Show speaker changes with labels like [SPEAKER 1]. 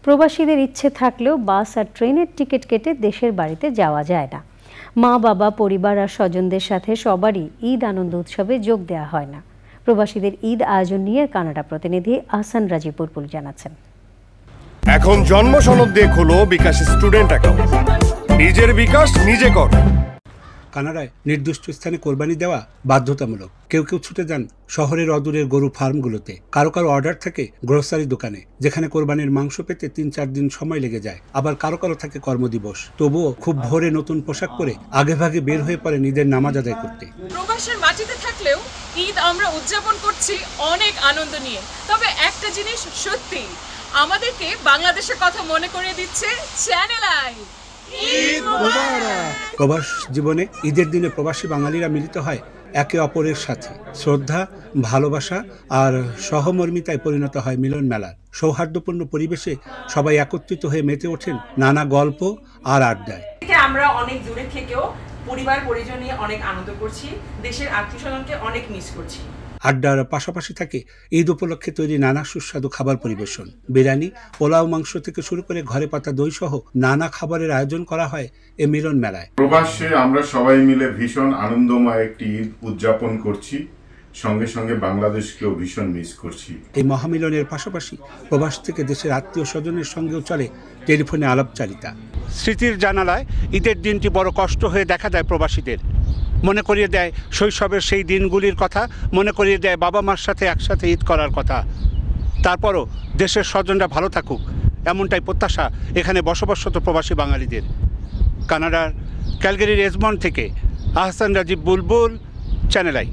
[SPEAKER 1] প্রবাসীদের ইচ্ছে থাকলেও বাস আর ট্রেনের টিকিট কেটে দেশের বাড়িতে যাওয়া যায় না। মা বাবা, পরিবার আর স্বজনদের সাথে সবারই ঈদ আনন্দ উৎসবে যোগ দেওয়া হয় না। প্রবাসীদের ঈদ আয়োজন নিয়ে কানাডা প্রতিনিধি আহসান রাজীব বুলবুল জানাচ্ছেন।
[SPEAKER 2] এখন জন্ম সনদ দিয়ে খোলো বিকাশ স্টুডেন্ট অ্যাকাউন্ট। নিজের বিকাশ নিজে কর।
[SPEAKER 3] কানাডায় নির্দিষ্ট স্থানে কোরবানি দেওয়া বাধ্যতামূলক। কেউ কেউ ছুটে যান শহরের অদূরের গরু ফার্মগুলোতে। কারো কারো অর্ডার থাকে গ্রোসারি দোকানে, যেখানে কোরবানির মাংস পেতে ৩-৪ দিন সময় লেগে যায়। আবার কারো কারো থাকে কর্মদিবস। তবুও খুব ভোরে নতুন পোশাক পরে আগেভাগে বের হয়ে পড়ে ঈদের নামাজ আদায় করতে।
[SPEAKER 4] প্রবাসের মাটিতে থাকলেও ঈদ আমরা উদযাপন করছি অনেক আনন্দ নিয়ে। তবে একটা জিনিস সত্যি, আমাদেরকে বাংলাদেশের কথা মনে করিয়ে দিচ্ছে চ্যানেল আই।
[SPEAKER 3] প্রবাস জীবনে ঈদের দিনে প্রবাসী বাঙালিরা মিলিত হয় একে অপরের সাথে। শ্রদ্ধা, ভালোবাসা আর সহমর্মিতায় পরিণত হয় মিলন মেলার। সৌহার্দ্যপূর্ণ পরিবেশে সবাই একত্রিত হয়ে মেতে ওঠেন নানা গল্প আর আড্ডায়।
[SPEAKER 5] আমরা অনেক দূরে থেকেও পরিবার পরিজন নিয়ে অনেক আনন্দ করছি, দেশের আত্মীয়স্বজনকে অনেক মিস করছি।
[SPEAKER 3] আড্ডার পাশাপাশি থাকে ঈদ উপলক্ষে তৈরি নানা সুস্বাদু খাবার পরিবেশন। বিরিয়ানি, পোলাও, মাংস থেকে শুরু করে ঘরে পাতা দই সহ নানা খাবারের আয়োজন করা হয় এ মিলন মেলায়।
[SPEAKER 6] প্রবাসে আমরা সবাই মিলে ভীষণ আনন্দময় একটি ঈদ উদযাপন করছি, সঙ্গে সঙ্গে বাংলাদেশকেও ভীষণ মিস করছি।
[SPEAKER 3] এই মহামিলনের পাশাপাশি প্রবাস থেকে দেশের আত্মীয় স্বজনের সঙ্গেও চলে টেলিফোনে আলাপচারিতা। স্মৃতির জানালায় ঈদের দিনটি বড় কষ্ট হয়ে দেখা দেয় প্রবাসীদের। মনে করিয়ে দেয় শৈশবের সেই দিনগুলির কথা, মনে করিয়ে দেয় বাবা মার সাথে একসাথে ঈদ করার কথা। তারপরও দেশের স্বজনরা ভালো থাকুক, এমনটাই প্রত্যাশা এখানে বসবাসরত প্রবাসী বাঙালিদের। কানাডার ক্যালগারির এজমন্ড থেকে আহসান রাজীব বুলবুল, চ্যানেল আই।